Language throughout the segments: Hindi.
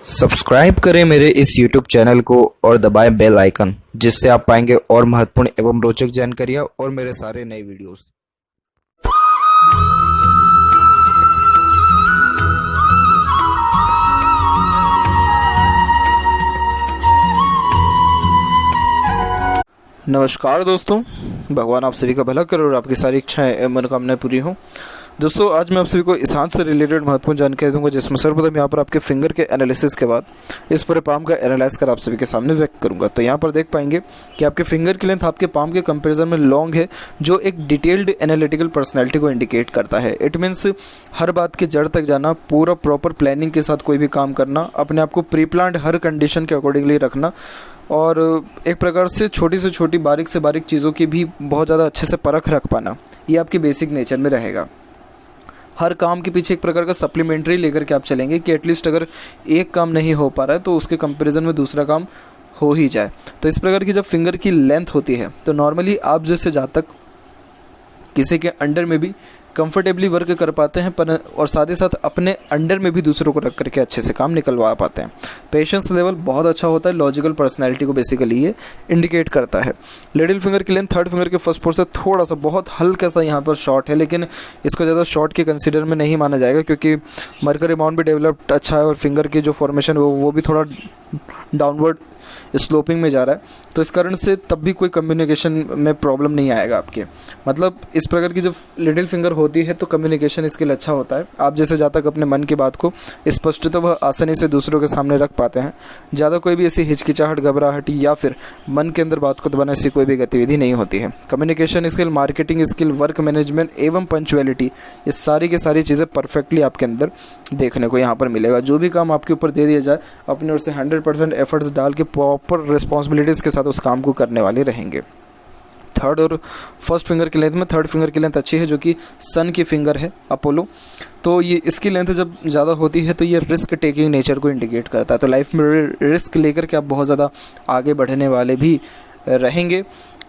सब्सक्राइब करें मेरे इस YouTube चैनल को और दबाएं बेल आइकन, जिससे आप पाएंगे और महत्वपूर्ण एवं रोचक जानकारियाँ और मेरे सारे नए वीडियोस। नमस्कार दोस्तों, भगवान आप सभी का भला करे और आपकी सारी इच्छाएं एवं मनोकामनाएं पूरी हों। दोस्तों, आज मैं आप सभी को इस हाथ से रिलेटेड महत्वपूर्ण जानकारी दूंगा, जिसमें सर्वप्रथम यहाँ पर आपके फिंगर के एनालिसिस के बाद इस पूरे पाम का एनालाइज कर आप सभी के सामने व्यक्त करूंगा। तो यहाँ पर देख पाएंगे कि आपके फिंगर की लेंथ आपके पाम के कंपैरिजन में लॉन्ग है, जो एक डिटेल्ड एनालिटिकल पर्सनैलिटी को इंडिकेट करता है। इट मीन्स हर बात की जड़ तक जाना, पूरा प्रॉपर प्लानिंग के साथ कोई भी काम करना, अपने आप को प्री प्लान्ड हर कंडीशन के अकॉर्डिंगली रखना और एक प्रकार से छोटी बारीक से बारीक चीज़ों की भी बहुत ज़्यादा अच्छे से परख रख पाना, ये आपके बेसिक नेचर में रहेगा। हर काम के पीछे एक प्रकार का सप्लीमेंट्री लेकर के आप चलेंगे कि एटलीस्ट अगर एक काम नहीं हो पा रहा है तो उसके कंपैरिजन में दूसरा काम हो ही जाए। तो इस प्रकार की जब फिंगर की लेंथ होती है तो नॉर्मली आप जैसे जहाँ तक किसी के अंडर में भी कंफर्टेबली वर्क कर पाते हैं, पर और साथ ही साथ अपने अंडर में भी दूसरों को रख करके अच्छे से काम निकलवा पाते हैं। पेशेंस लेवल बहुत अच्छा होता है, लॉजिकल पर्सनैलिटी को बेसिकली ये इंडिकेट करता है। लिटिल फिंगर की लेंथ थर्ड फिंगर के फर्स्ट पोर से थोड़ा सा बहुत हल्का सा यहाँ पर शॉर्ट है, लेकिन इसको ज़्यादा शॉर्ट के कंसिडर में नहीं माना जाएगा, क्योंकि मर्करी माउंट भी डेवलप्ड अच्छा है और फिंगर की जो फॉर्मेशन वो भी थोड़ा डाउनवर्ड स्लोपिंग में जा रहा है, तो इस कारण से तब भी कोई कम्युनिकेशन में प्रॉब्लम नहीं आएगा आपके। मतलब इस प्रकार की जब लिटिल फिंगर होती है तो कम्युनिकेशन स्किल अच्छा होता है। आप जैसे जहाँ तक अपने मन की बात को स्पष्टतः वह आसानी से दूसरों के सामने रख पाते हैं। ज़्यादा कोई भी ऐसी हिचकिचाहट, घबराहट या फिर मन के अंदर बात को दबाने ऐसी कोई भी गतिविधि नहीं होती है। Communication skill, marketing skill, work management एवं पंक्चुअलिटी, ये सारी की सारी चीज़ें परफेक्टली आपके अंदर देखने को यहाँ पर मिलेगा। जो भी काम आपके ऊपर दे दिया जाए, अपने ओर से 100% एफर्ट्स डाल के प्रॉपर रिस्पॉन्सिबिलिटीज़ के साथ उस काम को करने वाले रहेंगे। थर्ड और फर्स्ट फिंगर की लेंथ में थर्ड फिंगर की लेंथ अच्छी है, जो कि सन की फिंगर है अपोलो। तो ये इसकी लेंथ जब ज़्यादा होती है तो ये रिस्क टेकिंग नेचर को इंडिकेट करता है। तो लाइफ में रिस्क लेकर के आप बहुत ज़्यादा आगे बढ़ने वाले भी रहेंगे।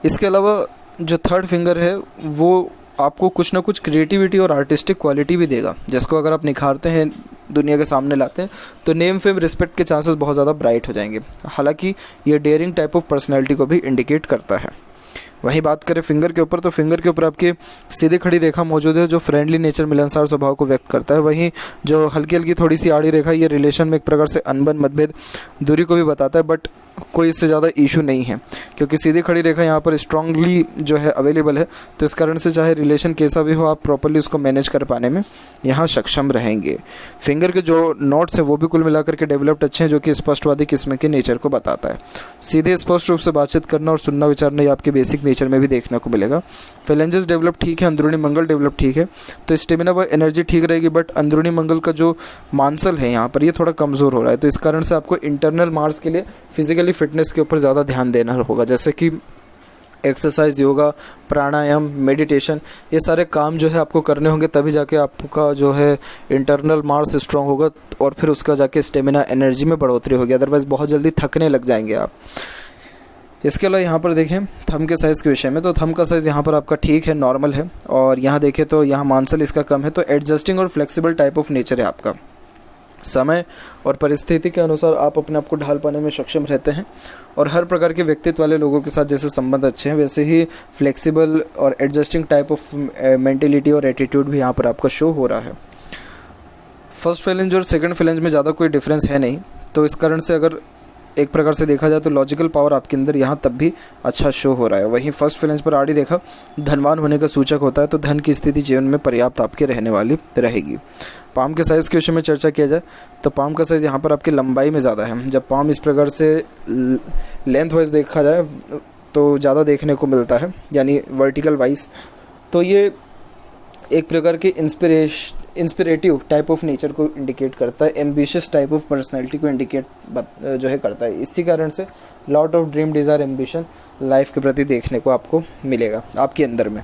इसके अलावा जो थर्ड फिंगर है वो आपको कुछ ना कुछ क्रिएटिविटी और आर्टिस्टिक क्वालिटी भी देगा, जिसको अगर आप निखारते हैं, दुनिया के सामने लाते हैं, तो नेम फेम रिस्पेक्ट के चांसेस बहुत ज़्यादा ब्राइट हो जाएंगे। हालांकि ये डेयरिंग टाइप ऑफ पर्सनैलिटी को भी इंडिकेट करता है। वहीं बात करें फिंगर के ऊपर, तो फिंगर के ऊपर आपकी सीधी खड़ी रेखा मौजूद है, जो फ्रेंडली नेचर, मिलनसार स्वभाव को व्यक्त करता है। वहीं जो हल्की हल्की थोड़ी सी आड़ी रेखा, ये रिलेशन में एक प्रकार से अनबन, मतभेद, दूरी को भी बताता है, बट कोई इससे ज़्यादा इशू नहीं है, क्योंकि सीधी खड़ी रेखा यहाँ पर स्ट्रांगली जो है अवेलेबल है। तो इस कारण से चाहे रिलेशन कैसा भी हो, आप प्रॉपर्ली उसको मैनेज कर पाने में यहाँ सक्षम रहेंगे। फिंगर के जो नोट्स हैं वो भी कुल मिलाकर के डेवलप्ड अच्छे हैं, जो कि स्पष्टवादी किस्म के नेचर को बताता है। सीधे स्पष्ट रूप से बातचीत करना और सुनना विचारना, ये आपके बेसिक नेचर में भी देखने को मिलेगा। फेलेंजेस डेवलप ठीक है, अंदरूनी मंगल डेवलप ठीक है, तो स्टेमिना व एनर्जी ठीक रहेगी, बट अंदरूनी मंगल का जो मांसल है यहाँ पर ये थोड़ा कमज़ोर हो रहा है। तो इस कारण से आपको इंटरनल मार्स के लिए फिजिकली फिटनेस के ऊपर ज़्यादा ध्यान देना होगा, जैसे कि एक्सरसाइज, योगा, प्राणायाम, मेडिटेशन, ये सारे काम जो है आपको करने होंगे, तभी जाके आपका जो है इंटरनल मार्स स्ट्रांग होगा और फिर उसका जाके स्टेमिना, एनर्जी में बढ़ोतरी होगी। अदरवाइज़ बहुत जल्दी थकने लग जाएंगे आप। इसके अलावा यहाँ पर देखें थंब के साइज़ के विषय में, तो थंब का साइज़ यहाँ पर आपका ठीक है, नॉर्मल है, और यहाँ देखें तो यहाँ मांसल इसका कम है। तो एडजस्टिंग और फ्लेक्सिबल टाइप ऑफ नेचर है आपका। समय और परिस्थिति के अनुसार आप अपने आप को ढाल पाने में सक्षम रहते हैं, और हर प्रकार के व्यक्तित्व वाले लोगों के साथ जैसे संबंध अच्छे हैं, वैसे ही फ्लेक्सिबल और एडजस्टिंग टाइप ऑफ मेंटेलिटी और एटीट्यूड भी यहाँ पर आपका शो हो रहा है। फर्स्ट फेलेंज और सेकंड फेलेंज में ज़्यादा कोई डिफरेंस है नहीं, तो इस कारण से अगर एक प्रकार से देखा जाए तो लॉजिकल पावर आपके अंदर यहाँ तब भी अच्छा शो हो रहा है। वहीं फर्स्ट फेलेंज पर आड़ी रेखा धनवान होने का सूचक होता है, तो धन की स्थिति जीवन में पर्याप्त आपके रहने वाली रहेगी। पाम के साइज़ के विषय में चर्चा किया जाए तो पाम का साइज़ यहाँ पर आपकी लंबाई में ज़्यादा है। जब पाम इस प्रकार से लेंथ वाइज देखा जाए तो ज़्यादा देखने को मिलता है, यानी वर्टिकल वाइज, तो ये एक प्रकार के इंस्पिरेटिव टाइप ऑफ नेचर को इंडिकेट करता है, एम्बिशियस टाइप ऑफ पर्सनैलिटी को इंडिकेट जो है करता है। इसी कारण से lot of dream, desire, ambition life के प्रति देखने को आपको मिलेगा आपके अंदर में।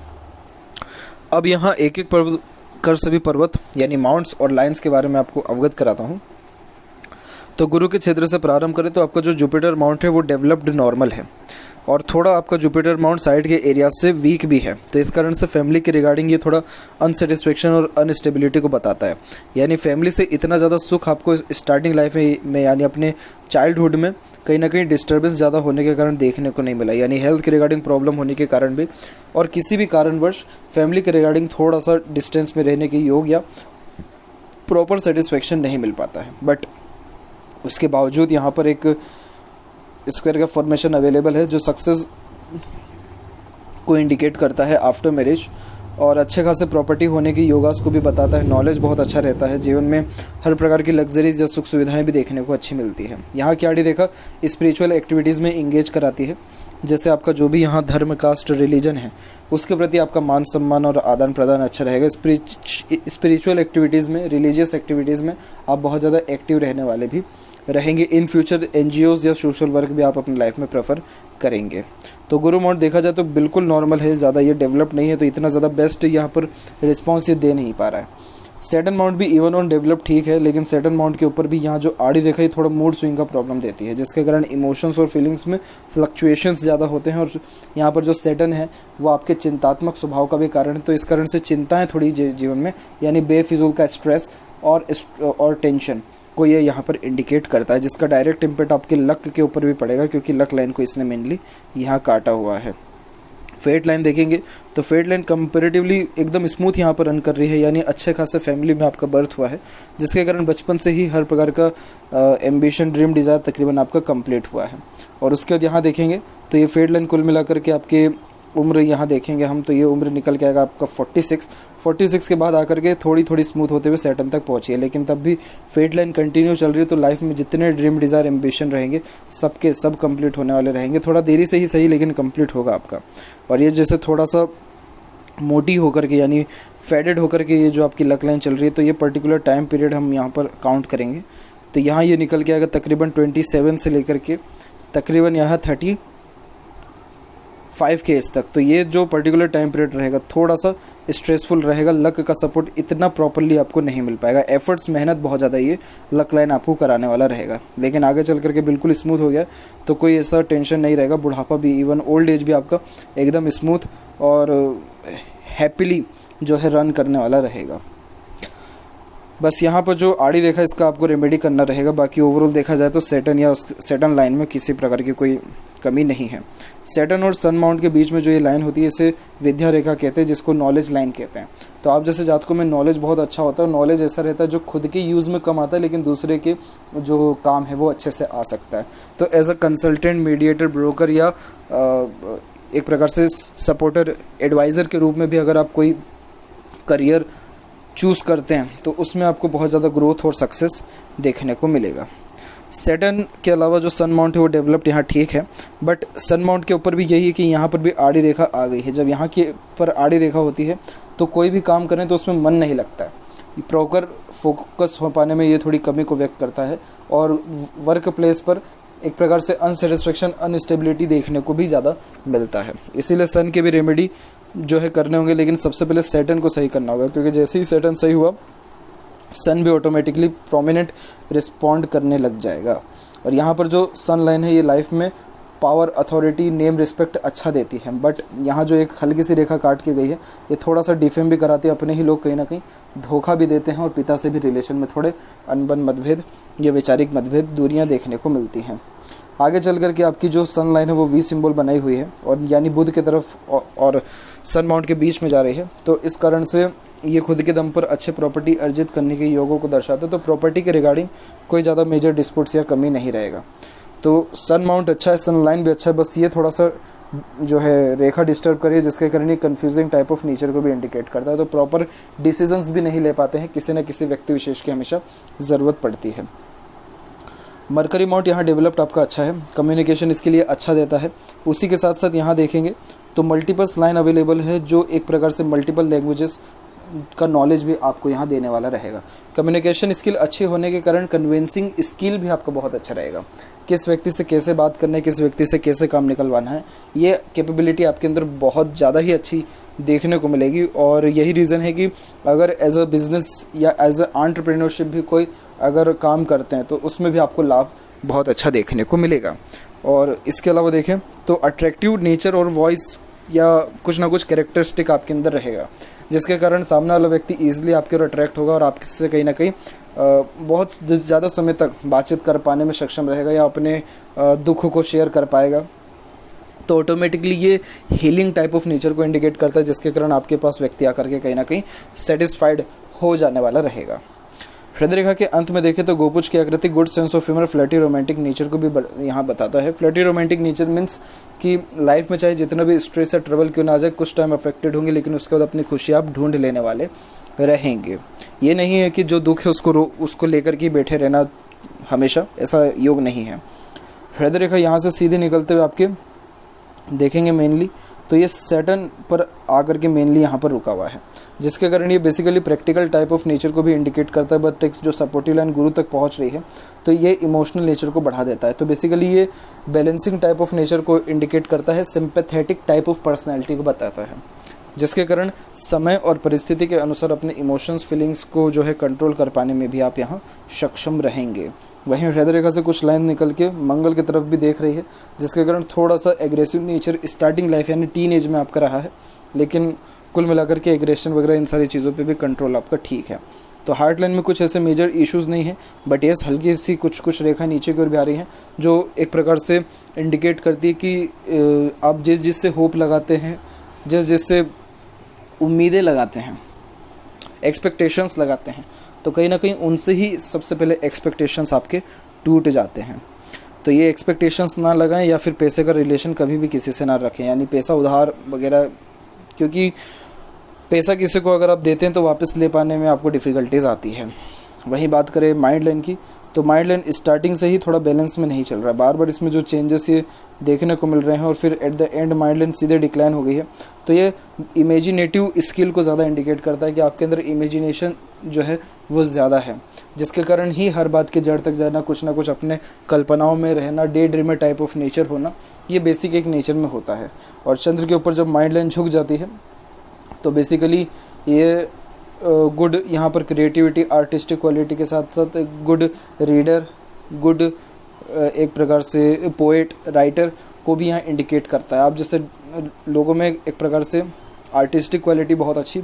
अब यहाँ एक एक पर्वत कर सभी पर्वत यानी माउंट्स और लाइन्स के बारे में आपको अवगत कराता हूँ। तो गुरु के क्षेत्र से प्रारंभ करें तो आपका जो जुपिटर माउंट है वो डेवलप्ड नॉर्मल है। और थोड़ा आपका जुपिटर माउंट साइड के एरिया से वीक भी है, तो इस कारण से फैमिली के रिगार्डिंग ये थोड़ा अनसेटिस्फेक्शन और अनस्टेबिलिटी को बताता है। यानी फैमिली से इतना ज़्यादा सुख आपको स्टार्टिंग लाइफ में यानी अपने चाइल्डहुड में कहीं ना कहीं डिस्टर्बेंस ज़्यादा होने के कारण देखने को नहीं मिला, यानी हेल्थ के रिगार्डिंग प्रॉब्लम होने के कारण भी और किसी भी कारणवश फैमिली के रिगार्डिंग थोड़ा सा डिस्टेंस में रहने के योग या प्रॉपर सेटिस्फेक्शन नहीं मिल पाता है। बट उसके बावजूद यहाँ पर एक स्क्वायर का फॉर्मेशन अवेलेबल है जो सक्सेस को इंडिकेट करता है आफ्टर मैरिज, और अच्छे खासे प्रॉपर्टी होने की योगास को भी बताता है। नॉलेज बहुत अच्छा रहता है, जीवन में हर प्रकार की लग्जरीज या सुख सुविधाएं भी देखने को अच्छी मिलती है। यहाँ की आड़ी रेखा स्पिरिचुअल एक्टिविटीज़ में इंगेज कराती है, जैसे आपका जो भी यहाँ धर्म, कास्ट, रिलीजन है उसके प्रति आपका मान सम्मान और आदान प्रदान अच्छा रहेगा। स्पिरिचुअल एक्टिविटीज़ में, रिलीजियस एक्टिविटीज़ में आप बहुत ज़्यादा एक्टिव रहने वाले भी रहेंगे। इन फ्यूचर एनजीओज या सोशल वर्क भी आप अपनी लाइफ में प्रेफर करेंगे। तो गुरु माउंट देखा जाए तो बिल्कुल नॉर्मल है, ज़्यादा ये डेवलप नहीं है, तो इतना ज़्यादा बेस्ट यहाँ पर रिस्पॉन्स ये दे नहीं पा रहा है। सैटर्न माउंट भी इवन ऑन डेवलप ठीक है, लेकिन सैटर्न माउंट के ऊपर भी यहाँ जो आड़ी रेखा है थोड़ा मूड स्विंग का प्रॉब्लम देती है, जिसके कारण इमोशंस और फीलिंग्स में फ्लक्चुएशंस ज़्यादा होते हैं। और यहाँ पर जो सैटर्न है वो आपके चिंतात्मक स्वभाव का भी कारण है, तो इस कारण से चिंताएँ थोड़ी जीवन में, यानी बेफिजूल का स्ट्रेस और टेंशन को ये यहाँ पर इंडिकेट करता है, जिसका डायरेक्ट इम्पैक्ट आपके लक के ऊपर भी पड़ेगा, क्योंकि लक लाइन को इसने मेनली यहाँ काटा हुआ है। फेट लाइन देखेंगे तो फेट लाइन कंपैरेटिवली एकदम स्मूथ यहाँ पर रन कर रही है, यानी अच्छे खासे फैमिली में आपका बर्थ हुआ है, जिसके कारण बचपन से ही हर प्रकार का एम्बिशन, ड्रीम, डिज़ायर तकरीबन आपका कंप्लीट हुआ है। और उसके बाद यहाँ देखेंगे तो ये फेट लाइन कुल मिलाकर के आपके उम्र यहाँ देखेंगे हम तो ये उम्र निकल के आएगा आपका 46 के बाद आकर के थोड़ी थोड़ी स्मूथ होते हुए सैटर्न तक पहुँची है, लेकिन तब भी फेट लाइन कंटिन्यू चल रही है। तो लाइफ में जितने ड्रीम, डिज़ायर, एम्बिशन रहेंगे सबके सब कंप्लीट होने वाले रहेंगे, थोड़ा देरी से ही सही लेकिन कंप्लीट होगा आपका। और ये जैसे थोड़ा सा मोटी होकर के यानी फेडेड होकर के ये जो आपकी लक लाइन चल रही है, तो ये पर्टिकुलर टाइम पीरियड हम यहाँ पर काउंट करेंगे तो यहाँ ये निकल के आएगा तकरीबन 27 से लेकर के तकरीबन यहाँ 35 के एज तक। तो ये जो पर्टिकुलर टाइम पीरियड रहेगा थोड़ा सा स्ट्रेसफुल रहेगा, लक का सपोर्ट इतना प्रॉपरली आपको नहीं मिल पाएगा, एफर्ट्स, मेहनत बहुत ज़्यादा ये लक लाइन आपको कराने वाला रहेगा। लेकिन आगे चल करके बिल्कुल स्मूथ हो गया तो कोई ऐसा टेंशन नहीं रहेगा, बुढ़ापा भी, इवन ओल्ड एज भी आपका एकदम स्मूथ और हैप्पीली जो है रन करने वाला रहेगा। बस यहाँ पर जो आड़ी रेखा इसका आपको रेमेडी करना रहेगा, बाकी ओवरऑल देखा जाए तो सैटर्न या सैटर्न लाइन में किसी प्रकार की कोई कमी नहीं है। सैटर्न और सन माउंट के बीच में जो ये लाइन होती है इसे विद्या रेखा कहते हैं, जिसको नॉलेज लाइन कहते हैं। तो आप जैसे जातकों में नॉलेज बहुत अच्छा होता है, नॉलेज ऐसा रहता है जो खुद के यूज़ में कम आता है लेकिन दूसरे के जो काम है वो अच्छे से आ सकता है। तो as a consultant, mediator, broker या एक प्रकार से सपोर्टर, एडवाइज़र के रूप में भी अगर आप कोई करियर चूज़ करते हैं तो उसमें आपको बहुत ज़्यादा ग्रोथ और सक्सेस देखने को मिलेगा। सैटर्न के अलावा जो सन माउंट है वो डेवलप्ड यहाँ ठीक है, बट सन माउंट के ऊपर भी यही है कि यहाँ पर भी आड़ी रेखा आ गई है। जब यहाँ के पर आड़ी रेखा होती है तो कोई भी काम करें तो उसमें मन नहीं लगता है, प्रॉपर फोकस हो पाने में ये थोड़ी कमी को व्यक्त करता है, और वर्क प्लेस पर एक प्रकार से अनसेटिस्फेक्शन, अनस्टेबिलिटी देखने को भी ज़्यादा मिलता है। इसीलिए सन के भी रेमेडी जो है करने होंगे, लेकिन सबसे पहले सैटर्न को सही करना होगा, क्योंकि जैसे ही सैटर्न सही हुआ सन भी ऑटोमेटिकली प्रोमिनेंट रिस्पॉन्ड करने लग जाएगा। और यहाँ पर जो सन लाइन है ये लाइफ में पावर, अथॉरिटी, नेम, रिस्पेक्ट अच्छा देती है, बट यहाँ जो एक हल्की सी रेखा काट के गई है ये थोड़ा सा डिफेम भी कराती है, अपने ही लोग कहीं ना कहीं धोखा भी देते हैं, और पिता से भी रिलेशन में थोड़े अनबन, मतभेद या वैचारिक मतभेद, दूरियाँ देखने को मिलती हैं। आगे चल कर के आपकी जो सन लाइन है वो वी सिंबल बनाई हुई है, और यानी बुध की तरफ और सन माउंट के बीच में जा रही है, तो इस कारण से ये खुद के दम पर अच्छे प्रॉपर्टी अर्जित करने के योगों को दर्शाता है। तो प्रॉपर्टी के रिगार्डिंग कोई ज़्यादा मेजर डिस्प्यूट्स या कमी नहीं रहेगा। तो सन माउंट अच्छा है, सन लाइन भी अच्छा है, बस ये थोड़ा सा जो है रेखा डिस्टर्ब करिए, जिसके कारण ये कन्फ्यूजिंग टाइप ऑफ नेचर को भी इंडिकेट करता है। तो प्रॉपर डिसीजंस भी नहीं ले पाते हैं, किसी न किसी व्यक्ति विशेष की हमेशा ज़रूरत पड़ती है। मरकरी माउंट यहाँ डेवलप्ड आपका अच्छा है, कम्युनिकेशन इसके लिए अच्छा देता है। उसी के साथ साथ यहाँ देखेंगे तो मल्टीपल्स लाइन अवेलेबल है, जो एक प्रकार से मल्टीपल लैंग्वेजेस का नॉलेज भी आपको यहाँ देने वाला रहेगा। कम्युनिकेशन स्किल अच्छी होने के कारण कन्विंसिंग स्किल भी आपका बहुत अच्छा रहेगा, किस व्यक्ति से कैसे बात करना है, किस व्यक्ति से कैसे काम निकलवाना है, ये कैपेबिलिटी आपके अंदर बहुत ज़्यादा ही अच्छी देखने को मिलेगी। और यही रीज़न है कि अगर एज अ बिज़नेस या एज अ एंटरप्रेन्योरशिप भी कोई अगर काम करते हैं तो उसमें भी आपको लाभ बहुत अच्छा देखने को मिलेगा। और इसके अलावा देखें तो अट्रैक्टिव नेचर और वॉइस या कुछ ना कुछ कैरेक्टरिस्टिक आपके अंदर रहेगा, जिसके कारण सामने वाला व्यक्ति ईजिली आपके ओर अट्रैक्ट होगा और आपसे कहीं ना कहीं बहुत ज़्यादा समय तक बातचीत कर पाने में सक्षम रहेगा या अपने दुख को शेयर कर पाएगा। तो ऑटोमेटिकली ये हीलिंग टाइप ऑफ नेचर को इंडिकेट करता है, जिसके कारण आपके पास व्यक्ति आकर के कहीं ना कहीं सेटिस्फाइड हो जाने वाला रहेगा। हृदय रेखा के अंत में देखें तो गोपुज की आकृति good sense of humour, flirty romantic nature को भी यहाँ बताता है। फ्लर्टी रोमांटिक नेचर मीन्स कि लाइफ में चाहे जितना भी स्ट्रेस या ट्रबल क्यों ना आ जाए, कुछ टाइम अफेक्टेड होंगे लेकिन उसके बाद अपनी खुशी आप ढूंढ लेने वाले रहेंगे। ये नहीं है कि जो दुख है उसको लेकर के बैठे रहना हमेशा, ऐसा योग नहीं है। हृदय रेखा यहाँ से सीधे निकलते हुए आपके देखेंगे मेनली तो ये सैटर्न पर आकर के मेनली यहाँ पर रुका हुआ है, जिसके कारण ये basically practical type of nature को भी इंडिकेट करता है। बट टेक्स्ट जो सपोर्टिव लाइन गुरु तक पहुँच रही है तो ये इमोशनल नेचर को बढ़ा देता है। तो बेसिकली ये बैलेंसिंग टाइप ऑफ नेचर को इंडिकेट करता है, सिंपैथेटिक टाइप ऑफ पर्सनैलिटी को बताता है, जिसके कारण समय और परिस्थिति के अनुसार अपने इमोशंस फीलिंग्स को जो है कंट्रोल कर पाने में भी आप यहाँ सक्षम रहेंगे। वहीं हृदय रेखा से कुछ लाइन निकल के मंगल की तरफ भी देख रही है, जिसके कारण थोड़ा सा एग्रेसिव नेचर स्टार्टिंग लाइफ यानी टीन एज में आपका रहा है, लेकिन कुल मिलाकर के एग्रेशन वगैरह इन सारी चीज़ों पे भी कंट्रोल आपका ठीक है। तो हार्ट लाइन में कुछ ऐसे मेजर इश्यूज़ नहीं है, बट येस हल्की सी कुछ रेखा नीचे की ओर भी आ रही हैं, जो एक प्रकार से इंडिकेट करती है कि आप जिससे होप लगाते हैं, जिससे उम्मीदें लगाते हैं, एक्सपेक्टेशंस लगाते हैं, तो कहीं ना कहीं उनसे ही सबसे पहले एक्सपेक्टेशंस आपके टूट जाते हैं। तो ये एक्सपेक्टेशंस ना लगाएं या फिर पैसे का रिलेशन कभी भी किसी से ना रखें, यानी पैसा उधार वगैरह, क्योंकि पैसा किसी को अगर आप देते हैं तो वापस ले पाने में आपको डिफ़िकल्टीज़ आती है। वहीं बात करें माइंड लाइन की तो माइंड लाइन स्टार्टिंग से ही थोड़ा बैलेंस में नहीं चल रहा है, बार बार इसमें जो चेंजेस ये देखने को मिल रहे हैं और फिर at the end mind line सीधे डिक्लाइन हो गई है। तो ये इमेजिनेटिव स्किल को ज़्यादा इंडिकेट करता है कि आपके अंदर इमेजिनेशन जो है वो ज़्यादा है, जिसके कारण ही हर बात के जड़ तक जाना, कुछ ना कुछ अपने कल्पनाओं में रहना, day dreamer type of nature होना, ये बेसिक एक नेचर में होता है। और चंद्र के ऊपर जब माइंड लाइन झुक जाती है तो बेसिकली ये गुड यहाँ पर क्रिएटिविटी, आर्टिस्टिक क्वालिटी के साथ साथ गुड रीडर, गुड एक प्रकार से पोएट, राइटर को भी यहाँ इंडिकेट करता है। आप जैसे लोगों में एक प्रकार से आर्टिस्टिक क्वालिटी बहुत अच्छी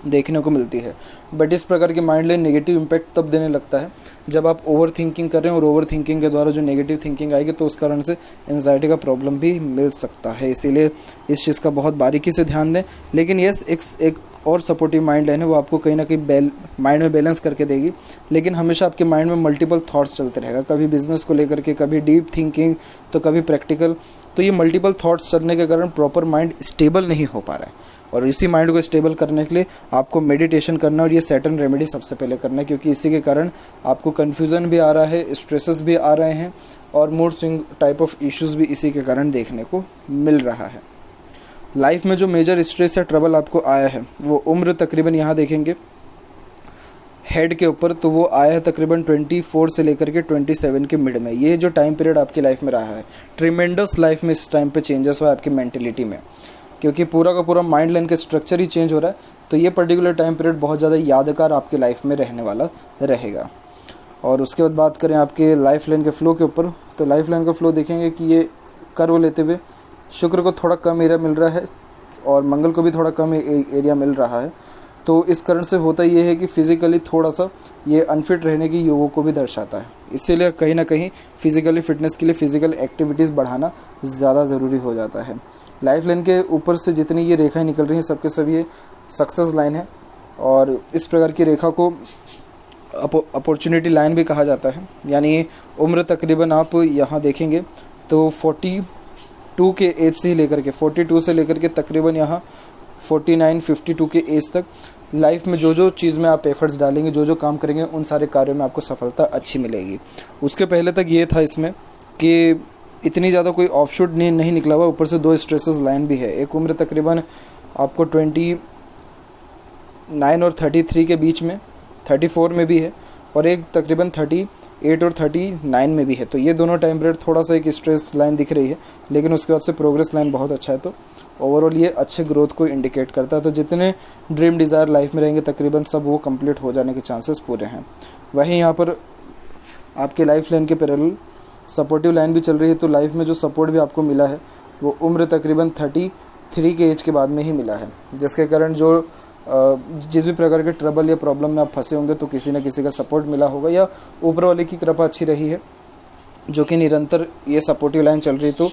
देखने को मिलती है, बट इस प्रकार के माइंड लाइन नेगेटिव इम्पैक्ट तब देने लगता है जब आप ओवर थिंकिंग कर रहे हैं, और ओवर थिंकिंग के द्वारा जो नेगेटिव थिंकिंग आएगी तो उस कारण से एंजाइटी का प्रॉब्लम भी मिल सकता है। इसीलिए इस चीज़ का बहुत बारीकी से ध्यान दें। लेकिन यस एक और सपोर्टिव माइंड लाइन है, वो आपको कहीं ना कहीं माइंड में बैलेंस करके देगी, लेकिन हमेशा आपके माइंड में मल्टीपल थॉट्स चलते रहेगा, कभी बिजनेस को लेकर के, कभी डीप थिंकिंग, तो कभी प्रैक्टिकल। तो ये मल्टीपल थॉट्स चलने के कारण प्रॉपर माइंड स्टेबल नहीं हो पा रहा है, और इसी माइंड को स्टेबल करने के लिए आपको मेडिटेशन करना और ये सैटर्न रेमेडी सबसे पहले करना है, क्योंकि इसी के कारण आपको कन्फ्यूज़न भी आ रहा है, स्ट्रेसेस भी आ रहे हैं और mood swing type of issues भी इसी के कारण देखने को मिल रहा है। लाइफ में जो मेजर स्ट्रेस या ट्रबल आपको आया है वो उम्र तकरीबन यहाँ देखेंगे हेड के ऊपर, तो वो आया है तकरीबन 24 से लेकर के 27 के मिड में। ये जो टाइम पीरियड आपकी लाइफ में रहा है, ट्रिमेंडस लाइफ में इस टाइम पे चेंजेस हुआ है आपकी मेंटेलिटी में, क्योंकि पूरा का पूरा माइंड लाइन का स्ट्रक्चर ही चेंज हो रहा है। तो ये पर्टिकुलर टाइम पीरियड बहुत ज़्यादा यादगार आपकी लाइफ में रहने वाला रहेगा। और उसके बाद बात करें आपके लाइफ लाइन के फ्लो के ऊपर, तो लाइफ लाइन का फ्लो देखेंगे कि ये कर्व लेते हुए शुक्र को थोड़ा कम एरिया मिल रहा है और मंगल को भी थोड़ा कम एरिया मिल रहा है। तो इस कारण से होता ये है कि फिज़िकली थोड़ा सा ये अनफिट रहने की योगों को भी दर्शाता है। इसीलिए कहीं ना कहीं फिज़िकली फिटनेस के लिए फ़िज़िकल एक्टिविटीज़ बढ़ाना ज़्यादा ज़रूरी हो जाता है। लाइफ लाइन के ऊपर से जितनी ये रेखाएं निकल रही हैं सबके सब ये सक्सेस लाइन है, और इस प्रकार की रेखा को अपॉर्चुनिटी लाइन भी कहा जाता है। यानी उम्र तकरीबन आप यहाँ देखेंगे तो 42 के एज से लेकर के 42 से लेकर के तकरीबन यहाँ 49-52 के एज तक लाइफ में जो चीज़ में आप एफर्ट्स डालेंगे, जो काम करेंगे, उन सारे कार्यों में आपको सफलता अच्छी मिलेगी। उसके पहले तक ये था इसमें कि इतनी ज़्यादा कोई ऑफशूट नहीं निकला हुआ, ऊपर से 2 स्ट्रेसेस लाइन भी है। एक उम्र तकरीबन आपको 29 और 33 के बीच में, 34 में भी है, और एक तकरीबन 38 और 39 में भी है। तो ये दोनों टाइम पीरियड थोड़ा सा एक स्ट्रेस लाइन दिख रही है, लेकिन उसके बाद से प्रोग्रेस लाइन बहुत अच्छा है। तो ओवरऑल ये अच्छे ग्रोथ को इंडिकेट करता है। तो जितने ड्रीम डिज़ायर लाइफ में रहेंगे तकरीबन सब वो कंप्लीट हो जाने के चांसेस पूरे हैं। वहीं यहाँ पर आपके लाइफ लाइन के पैरेलल सपोर्टिव लाइन भी चल रही है, तो लाइफ में जो सपोर्ट भी आपको मिला है वो उम्र तकरीबन 33 के एज के बाद में ही मिला है, जिसके कारण जो जिस भी प्रकार के ट्रबल या प्रॉब्लम में आप फंसे होंगे तो किसी न किसी का सपोर्ट मिला होगा या ऊपर वाले की कृपा अच्छी रही है, जो कि निरंतर ये सपोर्टिव लाइन चल रही, तो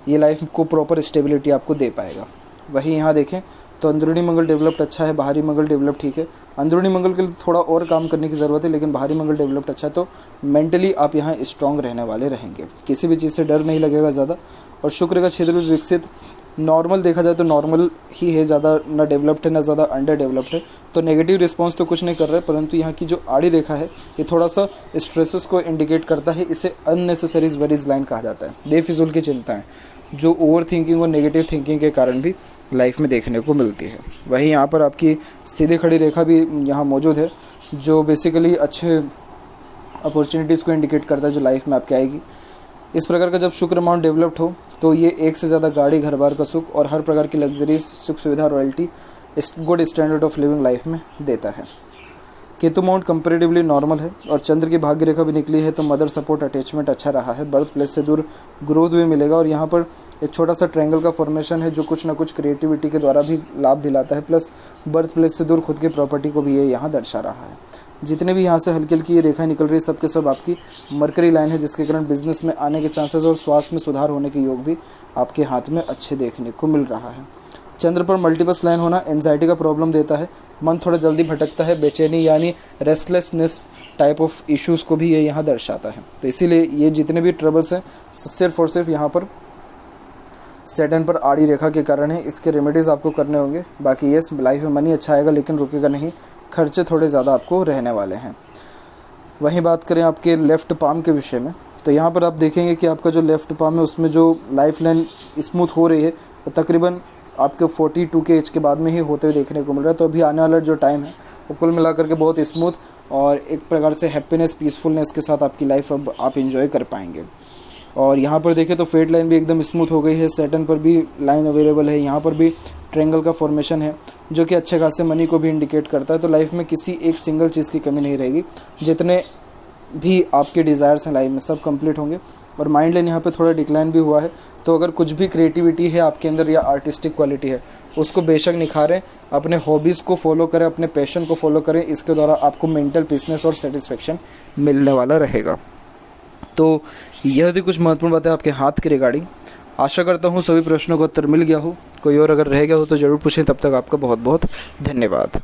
ये लाइफ को प्रॉपर स्टेबिलिटी आपको दे पाएगा। वहीं यहाँ देखें तो अंदरूनी मंगल डेवलप्ड अच्छा है, बाहरी मंगल डेवलप्ड ठीक है। अंदरूनी मंगल के लिए थोड़ा और काम करने की ज़रूरत है, लेकिन बाहरी मंगल डेवलप्ड अच्छा है, तो मेंटली आप यहाँ स्ट्रांग रहने वाले रहेंगे, किसी भी चीज़ से डर नहीं लगेगा ज़्यादा। और शुक्र का क्षेत्र भी विकसित, नॉर्मल देखा जाए तो नॉर्मल ही है, ज़्यादा ना डेवलप्ड है ना ज़्यादा अंडर डेवलप्ड है, तो नेगेटिव रिस्पॉन्स तो कुछ नहीं कर रहा है, परंतु यहाँ की जो आड़ी रेखा है ये थोड़ा सा स्ट्रेसेस को इंडिकेट करता है। इसे अननेसेसरी वरीज लाइन कहा जाता है, बेफिजूल की चिंताएं जो ओवर थिंकिंग और नेगेटिव थिंकिंग के कारण भी लाइफ में देखने को मिलती है। वहीं यहाँ पर आपकी सीधी खड़ी रेखा भी यहाँ मौजूद है, जो बेसिकली अच्छे अपॉर्चुनिटीज़ को इंडिकेट करता है जो लाइफ में आपके आएगी। इस प्रकार का जब शुक्र अमाउंट डेवलप्ड हो तो ये एक से ज़्यादा गाड़ी, घर बार का सुख और हर प्रकार की लग्जरीज, सुख सुविधा, royalty, good standard of living life में देता है। केतु अमाउंट कंपेरेटिवली नॉर्मल है और चंद्र की भाग्य रेखा भी निकली है, तो मदर सपोर्ट अटैचमेंट अच्छा रहा है, बर्थ प्लेस से दूर ग्रोथ भी मिलेगा। और यहाँ पर एक छोटा सा ट्रायंगल का फॉर्मेशन है जो कुछ ना कुछ क्रिएटिविटी के द्वारा भी लाभ दिलाता है, प्लस बर्थ प्लेस से दूर खुद की प्रॉपर्टी को भी ये यहाँ दर्शा रहा है। जितने भी यहाँ से हल्की हल्की ये रेखाएं निकल रही है सबके सब आपकी मरकरी लाइन है, जिसके कारण बिजनेस में आने के चांसेस और स्वास्थ्य में सुधार होने के योग भी आपके हाथ में अच्छे देखने को मिल रहा है। चंद्र पर मल्टीपस लाइन होना एंजाइटी का प्रॉब्लम देता है, मन थोड़ा जल्दी भटकता है, बेचैनी यानी रेस्टलेसनेस टाइप ऑफ इश्यूज़ को भी ये यहाँ दर्शाता है। तो इसीलिए ये जितने भी ट्रबल्स हैं सिर्फ और सिर्फ यहाँ पर सैटर्न पर आड़ी रेखा के कारण है। इसके रेमेडीज़ आपको करने होंगे। बाकी ये लाइफ में मनी अच्छा आएगा लेकिन रुकेगा नहीं, खर्चे थोड़े ज़्यादा आपको रहने वाले हैं। वहीं बात करें आपके लेफ़्ट पाम के विषय में, तो यहाँ पर आप देखेंगे कि आपका जो लेफ़्ट पाम है उसमें जो लाइफ लाइन स्मूथ हो रही है तकरीबन आपके 42 के एज के बाद में ही होते हुए देखने को मिल रहा है। तो अभी आने वाला जो टाइम है वो कुल मिलाकर के बहुत स्मूथ और एक प्रकार से हैप्पीनेस, पीसफुलनेस के साथ आपकी लाइफ अब आप एंजॉय कर पाएंगे। और यहाँ पर देखें तो फेट लाइन भी एकदम स्मूथ हो गई है, सैटर्न पर भी लाइन अवेलेबल है, यहाँ पर भी ट्रायंगल का फॉर्मेशन है जो कि अच्छे खासे मनी को भी इंडिकेट करता है। तो लाइफ में किसी एक सिंगल चीज़ की कमी नहीं रहेगी, जितने भी आपके डिज़ायर्स हैं लाइफ में सब कंप्लीट होंगे। और माइंड लाइन यहाँ पे थोड़ा डिक्लाइन भी हुआ है, तो अगर कुछ भी क्रिएटिविटी है आपके अंदर या आर्टिस्टिक क्वालिटी है उसको बेशक निखारें, अपने हॉबीज़ को फॉलो करें, अपने पैशन को फॉलो करें, इसके द्वारा आपको मेंटल पीसनेस और सेटिस्फेक्शन मिलने वाला रहेगा। तो यह भी कुछ महत्वपूर्ण बातें आपके हाथ के रिगार्डिंग। आशा करता हूँ सभी प्रश्नों का उत्तर मिल गया हो, कोई और अगर रह गया हो तो ज़रूर पूछें। तब तक आपका बहुत बहुत धन्यवाद।